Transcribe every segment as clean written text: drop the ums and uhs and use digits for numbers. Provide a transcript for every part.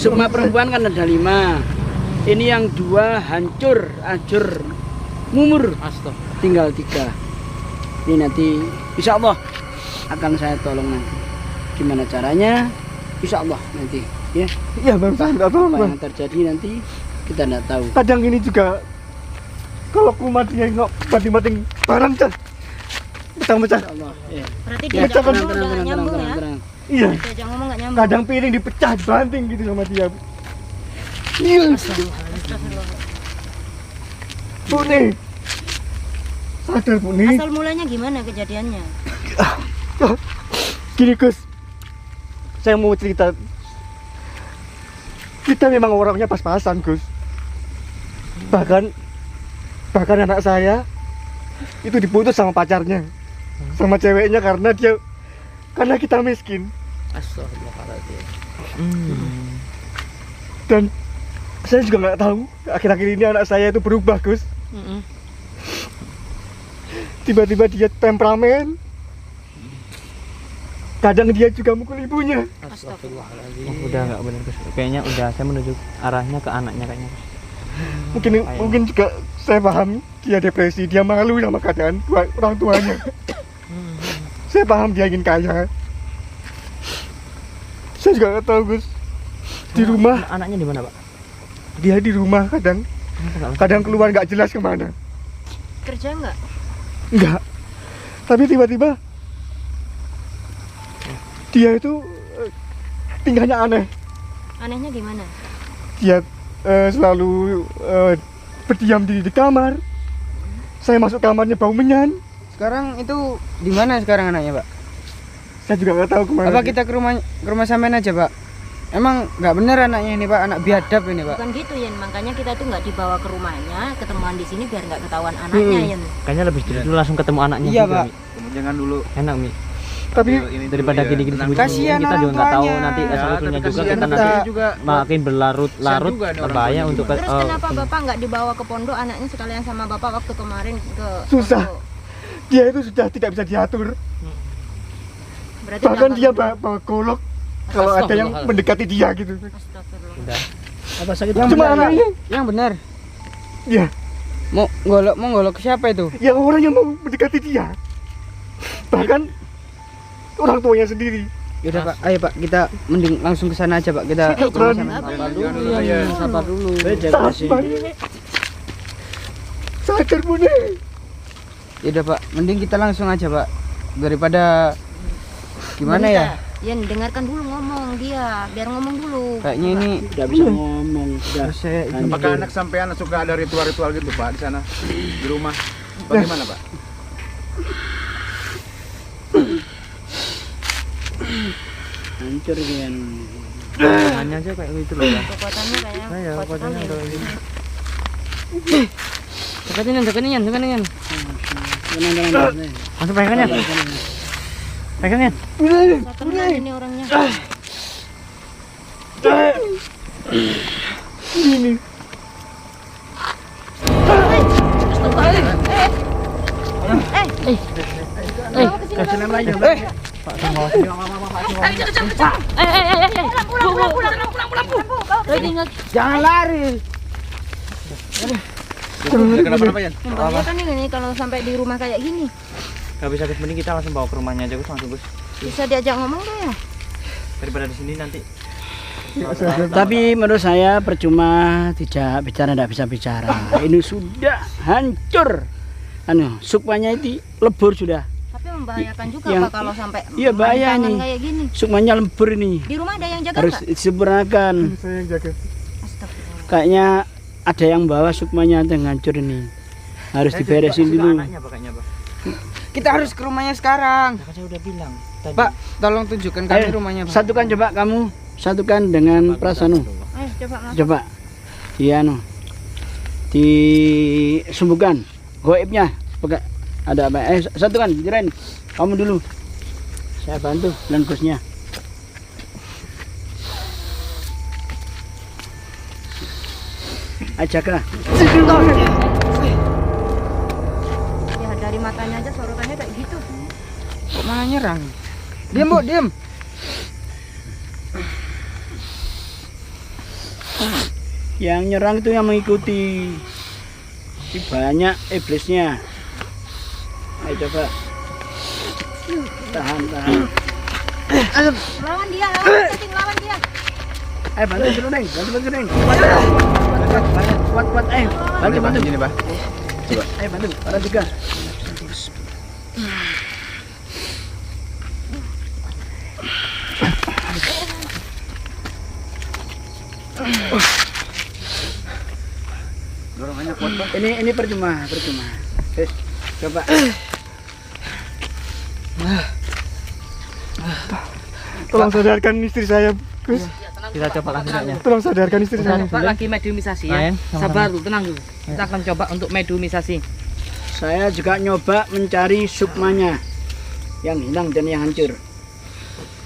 Sukma perempuan kan ada 5. Ini yang 2 hancur, ajur, mumur. Astaga. Tinggal 3. Ini nanti insya Allah akan saya tolong nanti. Gimana caranya? Insya Allah nanti. Ya. Iya bang, saya nggak tahu Apa bang. yang terjadi nanti kita tidak tahu. Kadang ini juga kalau kumat dia nggak bating-bating barang can. Pecah-pecah. Insya Allah. Ya. Berarti Ya, diajak tenang, ngomong tenang, udah nggak tenang, nyambung tenang, ya. tenang. Iya. Diajak ngomong nggak nyambung. Kadang piring dipecah, banting gitu sama dia. Iya. Astagfirullah. Bu nih. Sadar bu nih. Asal mulanya gimana kejadiannya? Gini Gus, saya mau cerita. Kita memang orangnya pas-pasan Gus. Bahkan anak saya itu diputus sama pacarnya, sama ceweknya karena kita miskin. Astagfirullahaladzim. Dan saya juga nggak tahu akhir-akhir ini anak saya itu berubah Gus. Tiba-tiba dia temperamen. Kadang dia juga mukul ibunya. Astagfirullahaladzim. Oh, udah nggak benar Gus. Kayaknya udah saya menuju arahnya ke anaknya kayaknya. Mungkin juga saya paham dia depresi, dia malu sama keadaan orang tuanya. Saya paham dia ingin kaya. Saya juga nggak tahu Gus. Di rumah Anaknya di mana Pak? dia di rumah kadang keluar nggak jelas kemana. Kerja nggak? Enggak. Tapi tiba-tiba dia itu tingkahnya aneh. Anehnya gimana? Dia selalu berdiam diri di kamar. Saya masuk kamarnya bau menyan. Sekarang itu di mana sekarang anaknya, Pak? Saya juga nggak tahu kemana. Apa kita ke rumah sampean aja, Pak? Emang nggak bener anaknya ini, Pak? Anak biadab ini, Pak. Bukan gitu Yen, makanya kita tuh nggak dibawa ke rumahnya, ketemuan di sini biar nggak ketahuan anaknya Yen. Kayaknya lebih sedikit dulu langsung ketemu anaknya. Iya, juga, Pak. Mi. Jangan dulu. Enak Mi. Tapi Daripada gini-gini tenang. Kasihan kita orang juga nggak tahu tuanya. nanti Ya, asal usulnya tapi juga kasihan kita kita nanti juga. makin berlarut-larut Kasihan juga nih orang berbahaya tuanya untuk Terus kenapa Bapak nggak dibawa ke pondok anaknya sekalian sama Bapak waktu kemarin ke Susah. pondok? dia itu sudah tidak bisa diatur. Berarti Bahkan kenapa dia gitu? bawa golok kalau ada yang mendekati dia gitu. Astagfirullah. udah. Apa sakit? Yang Cuma benar, Pak. anaknya, Yang benar. ya, Mau golok ke siapa itu? yang orang yang mau mendekati dia. Bahkan orang tuanya sendiri. Yaudah, Pak. Ayo, Pak. Kita mending langsung ke sana aja, Pak. Kita Saya ketemu berani. sama Sabar dulu, dulu, ya. sabar dulu. Sabar. Sadar Bu nih. Yaudah, Pak. Mending kita langsung aja, Pak. Daripada gimana ya? Yen, dengarkan dulu ngomong dia, biar ngomong dulu. Kayaknya ini Udah bisa ngomong, udah. saya Apakah anak sampean suka ada ritual-ritual gitu, Pak, di sana? Di rumah? Bagaimana, Pak? Hancur kan. Tangannya aja kayak gitu loh. Pak. Kekuatannya kayak Iya, kuat kekuatannya sekali. udah gitu. deketin, deketin. Tenang, tenang, tenang. Langsung pegangnya. Pegangnya. Tenang ini orangnya. Ini. Kasih nama aja. Pak sama Jangan lari. Kenapa-napa, Yan? Membahayakan ini kalau sampai di rumah kayak gini. Gak bisa Gus, mending kita langsung bawa ke rumahnya aja Gus, langsung Gus. Bisa diajak ngomong gak ya? Daripada di sini nanti. Tapi menurut saya percuma tidak bisa bicara. Ini sudah hancur. Sukmanya itu lebur sudah. Tapi membahayakan juga Yang- Pak kalau sampai Iya, bahaya main tangan nih. kayak gini. Sukmanya lebur ini. Di rumah ada yang jaga Harus nggak? disempurnakan. Saya yang jaga. Astagfirullah. Kayaknya ada yang bawa sukmanya yang hancur ini. Harus diberesin dulu. Anaknya Pak, kayaknya Pak. Kita harus ke rumahnya sekarang. Kan saya udah bilang. Tadi. Pak, tolong tunjukkan kami Ayo, rumahnya, Pak. satukan coba kamu. Satukan dengan perasaan. Ayo coba Mas. Coba. Iya disembuhkan goibnya. Pakai ada apa? Satukan, jerain. Kamu dulu. Saya bantu dan bosnya. Ajaga. Ya dari matanya aja sorotannya kayak gitu. Kok malah nyerang? Diam, Bu, diam. Yang nyerang itu yang mengikuti. Banyak iblisnya. Ayo coba. Tahan. Lawan dia, lawan dia. Ayo bantu dulu, Neng. Bantu, Neng. Kuat. Ayo. Bantu. Ini, Pak. Coba. Ayo bantu. Para juga. Dorongannya kuat, Pak. Ini percuma. Coba. Tolong sadarkan istri saya, Gus. Kita coba kasih enaknya. Tolong sadarkan istri saya. Pak lagi mediumisasi ya. Main, sama-sama. Sabar dulu, tenang dulu. Kita akan coba untuk mediumisasi. Saya juga nyoba mencari sukmanya yang hilang dan yang hancur.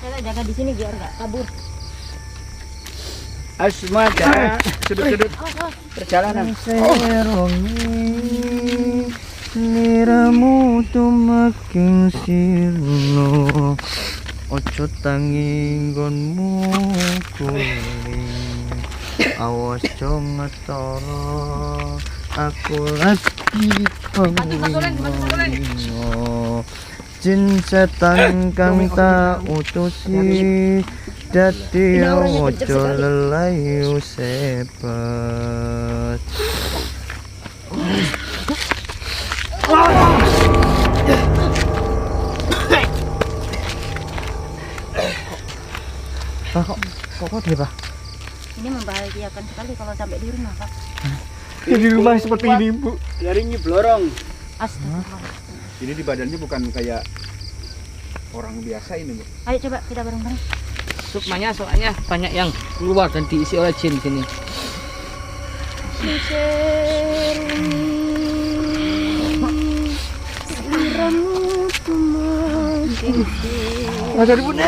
Saya jaga di sini biar nggak kabur. Ayo semua jaga sudut-sudut perjalanan. Liramu tumaking sirno, ojo tangi nggonmu kuning, awas jo ngetara, aku lagi pengingo. Jin setan kang tak utusi, dadi ojo lelayu sepet. Pak, kok dia, Pak? Ini membahagiakan sekali kalau sampai di rumah, Pak. Ya, di rumah seperti ini, Bu. Dari Nyiblorong. Astagfirullah. Ini di badannya bukan kayak orang biasa ini, Bu. Ayo coba kita bareng-bareng. Sukmanya soalnya banyak yang keluar dan diisi oleh jin di sini. Ada di bunda.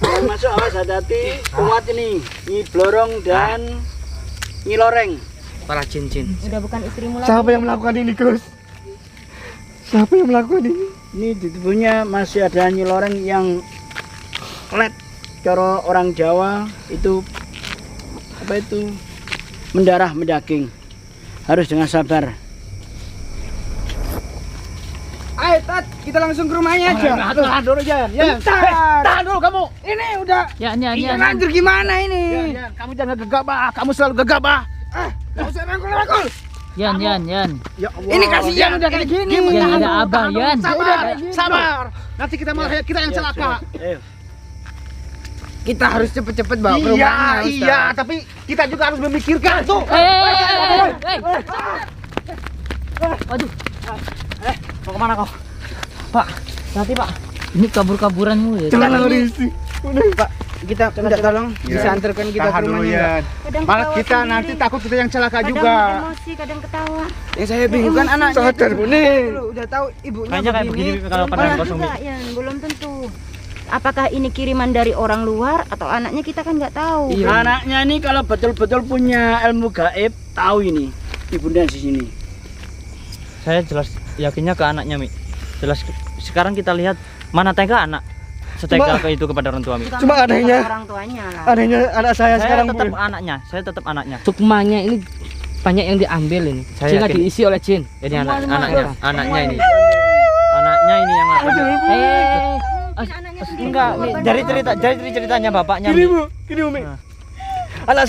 Yang masuk awas hati-hati, kuat ini. Nyiblorong dan Nyiloreng. Para jin-jin. Udah bukan istrimu lagi. Siapa yang melakukan ini, Gus? Siapa yang melakukan ini? Ini di tubuhnya masih ada Nyiloreng yang let. Cara orang Jawa itu apa itu? Mendarah mendaging. Harus dengan sabar. Ayo, Tat, kita langsung ke rumahnya aja. Tahan dulu, Jan. Ya. Tahan dulu kamu. Ini udah. Ya. Ngancur gimana ini? Jan, kamu jangan gegabah. Kamu selalu gegabah. Gak usah rangkul-rangkul. Yan. Ya Allah. Ini kasihan udah kayak gini. Yan, ada abah, Yan. Sabar. Nanti kita malah kita yang celaka. Kita harus cepet-cepet bawa ke rumahnya, Ustaz. Iya, tapi kita juga harus memikirkan tuh. Waduh, Mau kemana kau? Pak. Nanti, Pak. Ini kabur-kaburanmu ya. Celana isi. Pak, kita minta tolong bisa antarkan kita ke Tahan dulu, rumahnya. ya. Kadang Malah ketawa kita sendiri. nanti takut kita yang celaka Kadang juga. emosi, kadang ketawa. Yang saya bingung kan anaknya. Sadar, Bu, nih. Lu udah tahu ibunya Kayaknya kayak begini kalau pada Belum kosong. juga, Yan. Belum tentu. Apakah ini kiriman dari orang luar atau anaknya kita kan nggak tahu. Anaknya ini kalau betul-betul punya ilmu gaib, tahu ini ibunda di sini. Saya jelas yakinnya ke anaknya, Mi. Jelas sekarang kita lihat mana tega anak setega ke itu kepada orang tua, Mi. Bukan Cuma maksud adanya- orang tuanya lah. Adanya anak saya Saya sekarang, tetap Bu. anaknya, saya tetap anaknya. Sukmanya ini banyak yang diambil ini. Saya Sehingga yakin. diisi oleh jin. Ini Semua anaknya semua. anaknya ini. Anaknya ini yang Mungkin anaknya sendiri enggak, keluar Mi. bandar. Dari ceritanya bapaknya, Gini, Mi. Bu. Gini, Umi. Nah. Anak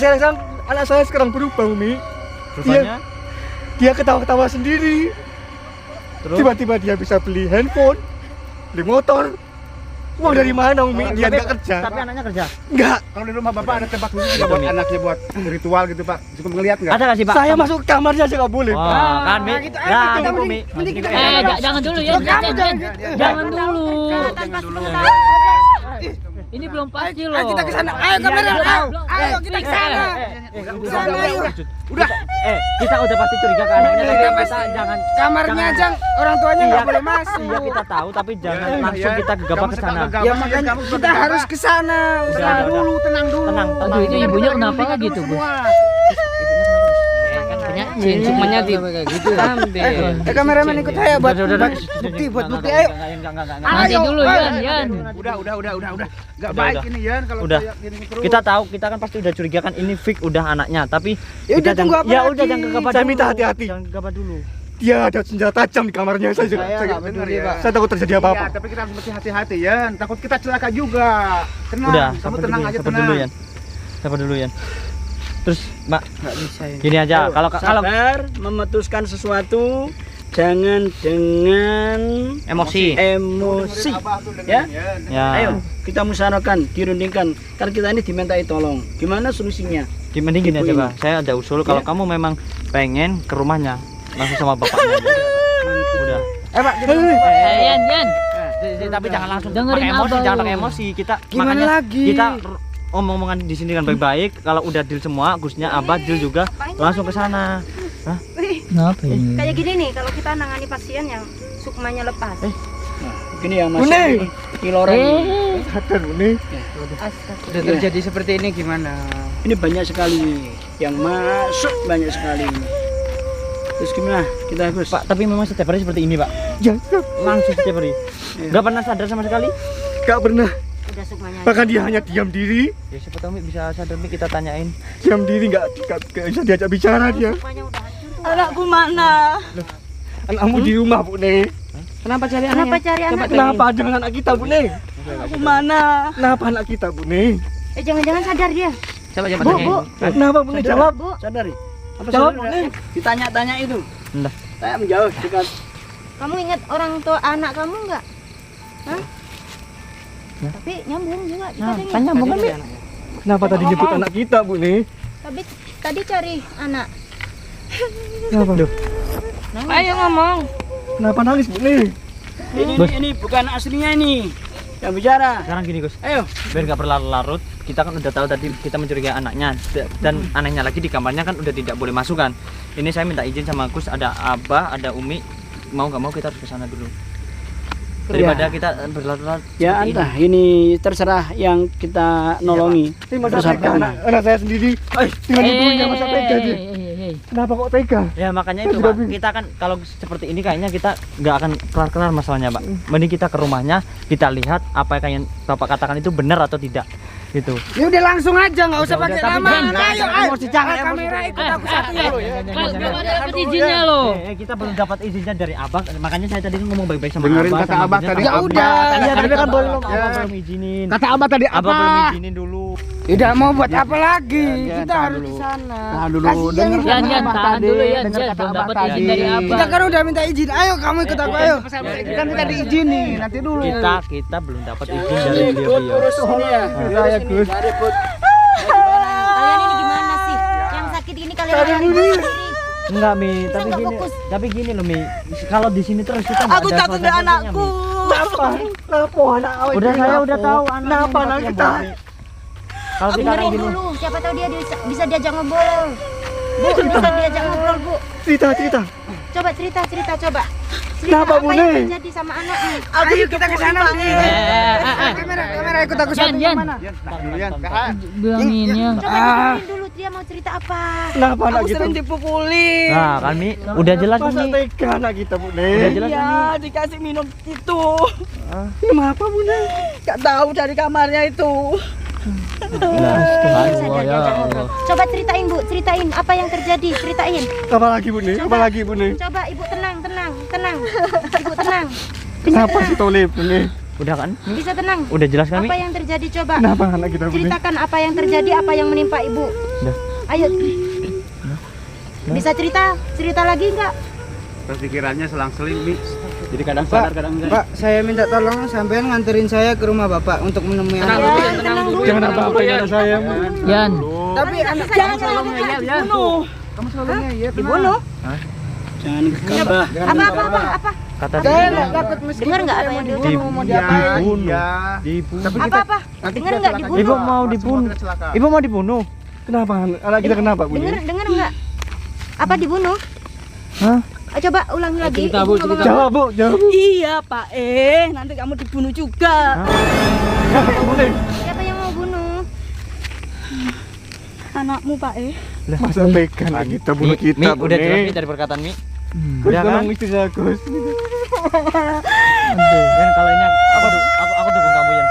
saya sekarang berubah, Umi. Rupanya Dia ketawa-ketawa sendiri. terus Tiba-tiba dia bisa beli handphone, beli motor. Uang dari mana, Umi? Dia nggak kerja. tapi anaknya kerja. Enggak. Kalau di rumah Bapak ada tempat khusus nggak buat anaknya buat ritual gitu, Pak? Cukup ngelihat nggak? Ada nggak sih, Pak? Saya masuk ke kamarnya aja nggak boleh, Pak. Wah, kan, Mi. gitu. Nah, Kita nipu, Mi. mending kita- Jangan dulu ya. Jangan dulu. Tanpa sepengetahuan. Ini belum pasti loh. Ayo kita ke sana. Ayo kamera. Ayo kita ke sana. Sana, ayo. Kita udah pasti curiga ke anaknya, tapi Udah kita pasti. jangan Kamarnya aja orang tuanya nggak boleh masuk. Iya, kita tahu tapi jangan Iya, langsung iya. kita gegabah Kamu ke suka sana. gegabah, Ya ya, makanya kamu suka kita gegabah. harus ke sana. Udah, Tenang udah. dulu, tenang dulu. Tenang. Aduh, itu ibunya kenapa gitu, Gus? Ibunya kenapa, Gus? Kan punya Jin, sukmanya kayak gitu. diambil. Kameramen ikut saya buat bukti ayo. Nanti dulu Yan. Udah. Enggak baik ini Yan kalau Udah. kayak gini terus. Kita tahu, kita kan pasti udah curiga kan ini fake udah anaknya, tapi Ya udah, kita tunggu apa ya lagi? udah jangan gegabah Saya dulu. minta hati-hati. Jangan gegabah dulu. Dia ada senjata tajam di kamarnya. Saya nggak peduli, Pak. saya takut terjadi apa-apa. Iya, tapi kita harus mesti hati-hati Yan. Takut kita celaka juga. Tenang, Udah, kamu sabar tenang dulu, aja sabar tenang. dulu Yan. Sabar dulu Yan. Terus, Mbak, Enggak bisa ini. gini aja, kalau Sabar, memutuskan sesuatu jangan dengan emosi. emosi. Abah tuh dengan Ya? Yan. Ya. Ayo, kita musyawarahkan, dirundingkan. Kan kita ini dimintai tolong. Gimana solusinya? Mending gini aja, Ibu Pak. Saya ada usul kalau Ya. kamu memang pengen ke rumahnya langsung sama bapaknya. Udah. Pak, Yan. Tapi jangan langsung Dengerin pakai emosi, Abah jangan lu. pakai emosi. Kita Gimana makanya lagi? kita omong-omongan di sini kan baik-baik. Kalau udah deal semua, Gusnya Abah deal juga langsung ke sana. Kenapa ini? Kayak gini nih, kalau kita nangani pasien yang sukmanya lepas. Gini yang masih Bune. Kiloreng. Sadar Bune. Astaga. Udah terjadi seperti ini gimana? Ini banyak sekali yang masuk, banyak sekali. Terus gimana? Kita Gus. Pak, tapi memang setiap hari seperti ini, Pak. Ya, Langsung setiap hari. Iya. Nggak pernah sadar sama sekali. enggak pernah. Udah sukmanya. Bahkan dia hanya diam diri, Ya siapa tahu Mi bisa sadar Mi, kita tanyain. diam diri enggak bisa diajak bicara dia. Sukmanya udah hancur tuh. Anakku mana? Anakmu di rumah, Bu Ne. Kenapa cari Kenapa cari anak? Kenapa jangan anak kita, Bu Ne? Anakku mana? Kenapa anak kita, Bu Ne? Jangan-jangan sadar dia. Coba Bu, Bu. Kenapa, Bu Ne? Jawab. Bu. Sadari. Apa Jawab, sadar? Bune. Ditanya-tanya itu. Enggak. Saya menjauh dekat. Kamu ingat orang tua anak kamu enggak? Hah? Tapi nyambung juga kita dengar. Tanya bukan Mi? Kenapa tadi nyebut anak kita, Bu Ne? Tapi tadi cari anak. Kenapa? Ayo ngomong. Kenapa nangis, Bu Ne? Ini bukan aslinya ini. Yang bicara. Sekarang gini Gus, Ayo. biar nggak berlarut-larut, kita kan udah tahu tadi kita mencurigai anaknya dan anehnya lagi di kamarnya kan udah tidak boleh masuk kan. Ini saya minta izin sama Gus, ada Abah, ada Umi, mau nggak mau kita harus ke sana dulu. Daripada kita berlarut-larut. Ya seperti entah, ini terserah yang kita nolongi. Ini masa Terus tega apa? anak saya sendiri. Dengan ibunya masa tega dia. Kenapa kok tega? Ya makanya itu Pak, kita kan kalau seperti ini kayaknya kita nggak akan kelar-kelar masalahnya Pak. Mending kita ke rumahnya, kita lihat apa yang Bapak katakan itu benar atau tidak gitu. Ya udah langsung aja, nggak usah pakai tapi nama. jangan- Ayo, jangan emosi, jangan Ayo, emosi. kamera ikut aku satu ya. Kan belum ada dapat izinnya loh. Kita belum dapat izinnya dari Abah, makanya saya tadi ngomong baik-baik sama Dengerin Abah. kata sama Abah izinnya tadi. sama Ya Abah. udah. Iya, tapi kan Abah. belum, Abah Ya. belum izinin. Kata Abah tadi Abah apa? belum izinin dulu. Tidak mau buat apa lagi? Ya, Kita tahan harus dulu. di sana. Tahan dulu. Kasihan Denger ini. Yan, kata Yan, Abah tahan tadi. dulu Yan, Denger Yan, kata belum Abah dapat tadi. izin dari Abah. Kita kan udah minta izin. Ayo kamu ikut aku ayo. Kan kita diizinin, nanti dulu. Kita belum dapat izin dari beliau. Urus ini ya. Ya, ya, Gus. Gak ribut. Kalian ini gimana sih? Yang sakit ini kalian yang ribut sendiri. Enggak Mi, Bisa tapi nggak gini, fokus? tapi gini loh Mi. Kalau di sini terus kita nggak Aku ada takut dengan suasana anakku. Kenapa? Kenapa anak awet Udah ini? saya udah tahu anak Kenapa anak kita? Kalau kita kayak Dengerin gini, dulu, siapa tahu dia bisa diajak ngobrol. Bu, bisa diajak ngobrol, Bu. Cerita. Coba cerita coba. Cerita Kenapa, apa Bu yang Ne? terjadi sama anaknya? Ayo kita ke sana. Kamera ikut aku satu. Yan, Mana? Yan, bilangin ya. Coba dengerin dulu dia mau cerita apa. Kenapa anak Aku kita? sering dipukuli. nah kan Mi, udah jelas Masa Mi. tega anak kita, Bu Udah Ne? jelas kan, Mi. Ya, dikasih minum itu. Kenapa, Bu Ne? Gak tahu dari kamarnya itu. Bisa diajak ngobrol. Coba ceritain, Bu, ceritain apa yang terjadi, ceritain. Apa lagi, Bu Ne? Apa lagi, Bu Ne? Coba Ibu tenang. Ibu tenang. Kenapa sih Tole, Bu Ne? Udah kan? Bisa tenang. Udah jelas kan Mi? Apa yang terjadi coba? Kenapa anak kita, Bu Ne? Ceritakan apa yang terjadi, apa yang menimpa Ibu. Udah. Ayo. Bisa cerita lagi enggak? Pikirannya selang-seling, Mi. Jadi kadang Pak, sadar, kadang enggak. Pak, saya minta tolong sampean nganterin saya ke rumah Bapak untuk menemui Tenang anak. dulu, Yan, tenang dulu. Jangan apa-apa ya anak saya, Bu. Yan, Tapi anak Jangan dibunuh. Kamu selalu ngeyel. Dibunuh? Jangan gegabah. Apa? Kata saya dia. nggak takut meskipun Dengar nggak saya apa mau yang dibunuh, diucapkan? mau diapain. Iya. Dibunuh. Tapi kita Apa? nanti Dengar kita nggak celaka dibunuh? Ibu juga. mau Pas dibunuh. kita celaka. Ibu mau dibunuh? Kenapa? Anak kita kenapa, Bu Ne? Dengar enggak? Apa dibunuh? Hah? Coba ulangi lagi. Cerita, Ibu Bu, ngomong cerita. apa? Jawab, Bu. Jawab. Iya, Pak. Nanti kamu dibunuh juga. Kenapa, Bu Ne? Siapa yang mau bunuh? Anakmu, Pak. Masa tega nak kita bunuh kita, Mi, Bu udah jelas Mi nih. dari perkataan Mi. Gus, Udah kan? tolong istri saya, Gus. Yan, kalau ini aku dukung kamu Yan.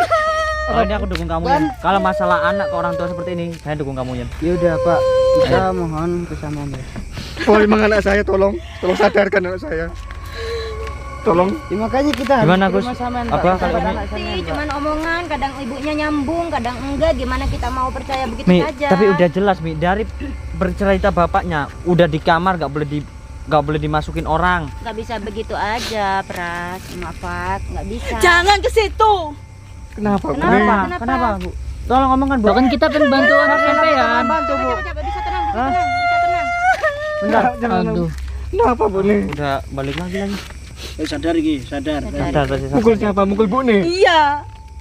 Kalau ini aku dukung kamu Yan. Kalau masalah anak ke orang tua seperti ini, saya dukung kamu Yan. Ya udah Pak, kita mohon kesamaan ya. Kalau memang anak saya, tolong sadarkan anak saya. Tolong. Ya, makanya kita Gimana, harus Gus? kesamaan, Apa, Pak. kalau Dapat ini? anak saya, Pak. Cuman omongan, kadang ibunya nyambung, kadang enggak. Gimana kita mau percaya begitu Mi, saja? tapi udah jelas Mi, dari bercerita bapaknya udah di kamar nggak boleh dimasukin orang. Nggak bisa begitu aja, Pras. Maaf, nggak bisa. Jangan ke situ. Kenapa, Bu? Kenapa? Nih? Kenapa Bu? Tolong ngomongkan Bu. Bahkan kita kan bantu anak sampean. Bantu Bu. Coba, bisa tenang, bisa tenang. Bentar. Jangan. Aduh. Kenapa, Bu nih? Udah balik lagi. Sadar Ki, sadar. Sadar pasti sadar. Mukul siapa? Mukul Bu nih. Iya,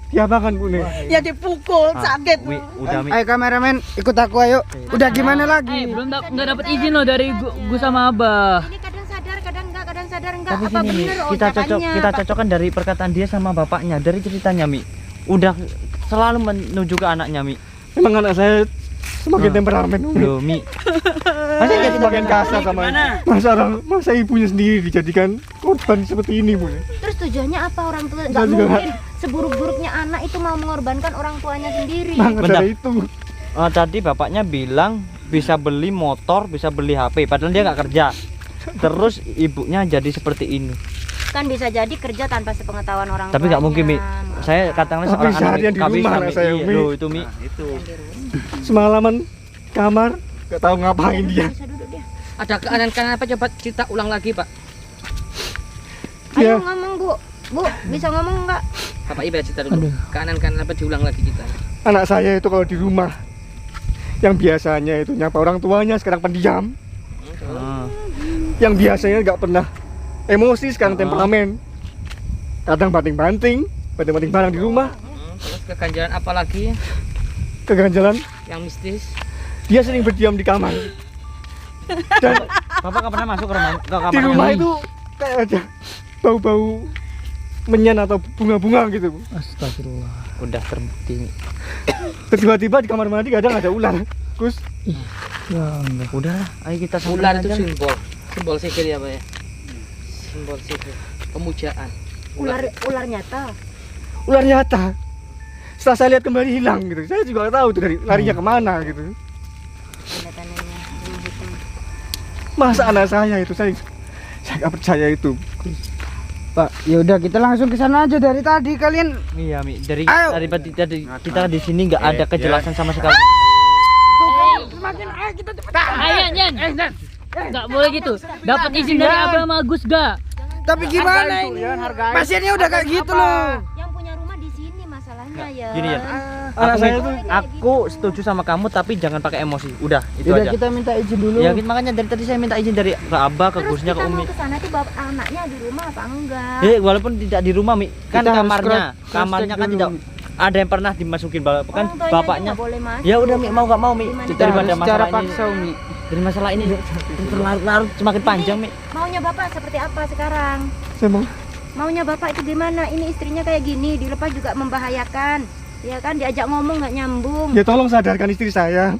Siapa kan Bu nih? ya dipukul, sakit. Mi, udah Mi. Ayo kameramen, ikut aku ayo. Udah gimana lagi? Nggak dapat izin loh dari gua sama Abah. Ini kadang sadar, kadang enggak. Tapi Apa sini Mi, bener kita ucapannya? cocokkan dari perkataan dia sama bapaknya, dari ceritanya Mi. Udah selalu menuju ke anaknya Mi. Memang anak saya semakin temperamen. Loh Mi. Masa dia semakin kasar sama masa ibunya sendiri dijadikan korban seperti ini, Bu. Terus tujuannya apa orang tua? Saya Nggak juga mungkin seburuk-buruknya anak itu mau mengorbankan orang tuanya sendiri. Maka Bentar. dari itu. Tadi bapaknya bilang bisa beli motor, bisa beli HP, padahal dia nggak kerja. Terus ibunya jadi seperti ini. Kan bisa jadi kerja tanpa sepengetahuan orang Tapi nggak mungkin Mi. tuanya. Saya katakanlah Tapi seorang anak seharian di nggak rumah bisa, anak Mi. saya, Iya, Mi. loh, itu Mi. Semalaman kamar gak tahu ngapain dia. Bisa duduk dia. Ada keanehan apa coba cerita ulang lagi, Pak. Dia Ayo ngomong Bu. Bu, bisa ngomong nggak? Bapak Ibu cerita dulu. Keanehan apa diulang lagi kita. anak saya itu kalau di rumah yang biasanya itu nyapa orang tuanya sekarang pendiam. Ah. Yang biasanya nggak pernah emosi sekarang temperamen. Kadang banting-banting barang di rumah. Terus keganjalan apa lagi Keganjalan yang mistis? dia sering berdiam di kamar. Dan Bapak nggak pernah masuk ke kamar di rumah itu kayak ada bau-bau menyan atau bunga-bunga gitu. Astagfirullah. udah terbukti. Terus tiba-tiba di kamar mandi kadang ada ular. Gus, Ya Allah. Udah, ayo kita Ular itu aja. simbol sihir ya, Pak ya. Simbol sihir, pemujaan. Ular nyata. ular nyata. Setelah saya lihat kembali hilang gitu. Saya juga nggak tahu tuh dari larinya kemana gitu. Tanda-tandanya rumah hitam. Masa anak saya itu saya nggak percaya itu. Pak, ya udah kita langsung ke sana aja dari tadi kalian. Iya, Mi. Dari Ayo. dari kita di sini nggak ada kejelasan sama sekali. Ayo, Jan. Nggak boleh gitu. Dapat izin dari Abah sama Gus ga? Tapi gimana ini? Pasiennya udah kayak gitu loh. Yang punya rumah di sini masalahnya ya. Gini ya. Anak saya tuh Aku setuju sama kamu tapi jangan pakai emosi. Udah, itu Udah aja. kita minta izin dulu. Ya, makanya dari tadi saya minta izin dari ke Abah, ke Terus Gusnya, ke kita Umi. mau ke sana tuh bapak anaknya di rumah apa enggak? Walaupun tidak di rumah, Mi. Kan Kita harus kamarnya, cross kamarnya check kan dulu. tidak ada yang pernah dimasukin kan Orang tuanya bapaknya. nggak boleh masuk. Ya udah, Mi, mau gak mau, Mi. Gimana? Kita Daripada harus secara masalah ini. paksa, Umi. Dari masalah ini terlarut-larut semakin panjang, Mi. Maunya bapak seperti apa sekarang? saya mau Maunya bapak itu gimana? Ini istrinya kayak gini, dilepas juga membahayakan. Ya kan, diajak ngomong nggak nyambung. ya tolong sadarkan istri saya.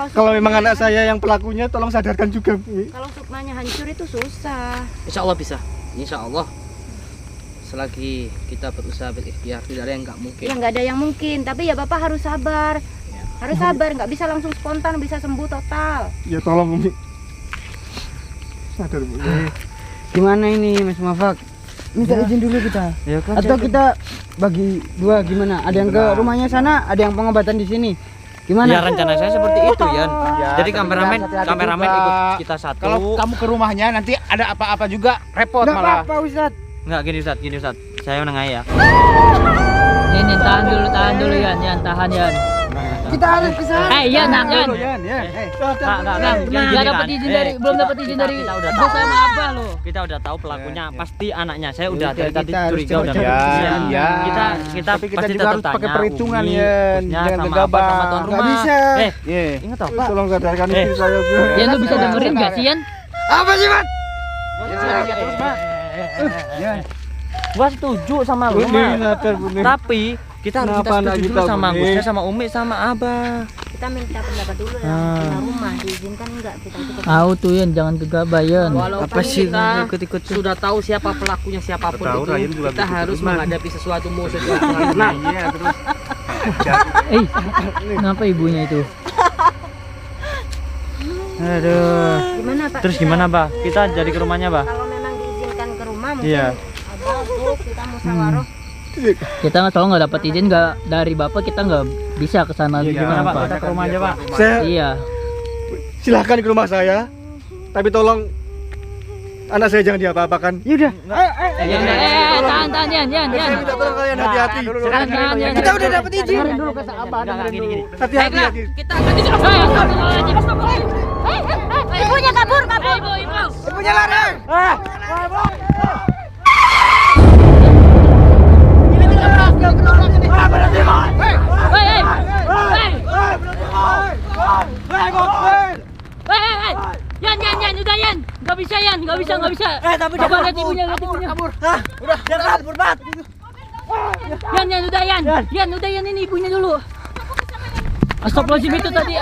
Kalau memang anak saya yang pelakunya tolong sadarkan juga. Kalau sukmanya hancur itu susah. Insya Allah bisa. Insya Allah. Selagi kita berusaha berikhtiar, tidak ada yang nggak mungkin. Ya nggak ada yang mungkin, tapi ya bapak harus sabar. Harus sabar, nggak bisa langsung spontan bisa sembuh total. Ya tolong Umi. Sadar Bu. Gimana ini Mas Mafak? Minta izin dulu kita. Ya kan. Atau kita bagi dua gimana? Ada yang ke rumahnya sana, ada yang pengobatan di sini. Gimana? Ya rencana saya seperti itu, Yan. Jadi kameramen hati-hati ikut juga. kita satu. Kalau kamu ke rumahnya nanti ada apa-apa juga repot Nggak malah. apa-apa Ustaz. Enggak, gini Ustaz. Saya menengah ya. Ini tahan dulu Yan, tahan Yan. Kita harus ke sana. Yan, Yan. Nggak dapat izin dari, belum dapat izin dari kita udah Gus tahu. sama Abah loh. Kita udah tahu pelakunya pasti anaknya. Saya udah Udah, dari tadi kita harus curiga coba udah. cari Iya. Yan, Yan. Kita Tapi kita pasti juga tetap harus pakai tanya perhitungan, Umi, Yan. Gusnya, Jangan sama gegabah. Abah, sama tuan Nggak rumah. bisa. Iya. Ingat toh, Pak. Tolong sadarkan istri saya. Bu. Yan lu bisa dengerin nggak sih Yan? Apa sih, Mas? Gua setuju sama lu, Bu, nih, Mak. sadar Bu. nih. Tapi Kita harus Kenapa minta anak setuju kita dulu sama begini? Gusnya, sama Umi, sama Abah. Kita minta pendapat dulu ya. Ah. Kita rumah diizinkan enggak kita itu. Tahu tuh Yan, jangan gegabah Yan. Walaupun Apa sih kita ikut-ikut? sudah tahu siapa pelakunya siapapun Tahu, itu, Ryan juga kita begitu, harus teman. menghadapi sesuatu musuh yang Nah, iya terus. Kenapa ibunya itu? Aduh. Gimana Pak? Terus gimana, Bah? Kita jadi ke rumahnya, Bah? Kalau memang diizinkan ke rumah mungkin Iya. ada Bu, kita musyawarah. Kita kalau nggak dapat izin nggak dari bapak, kita nggak bisa ke sana. Iya, gimana, Pak? Kita ke rumah aja, Pak. Saya Iya. silahkan ke rumah saya, tapi tolong anak saya jangan diapa-apakan. Yaudah. Tahan Yan. Saya minta tolong kalian hati-hati. Sekarang gini, Jangan, Yan. kita udah dapat izin. Dengerin dulu kata Abah, dengerin gini. dulu. Hati-hati. kita akan diserang. Ibunya kabur. Ibunya lari. Yan, udah Yan. Nggak bisa Yan, nggak bisa. Tapi Coba lihat ibunya. kabur. Udah, dia kabur, Bat. Yan, udah Yan. Yan, udah Yan, ini ibunya dulu. Astagfirullahaladzim itu tadi.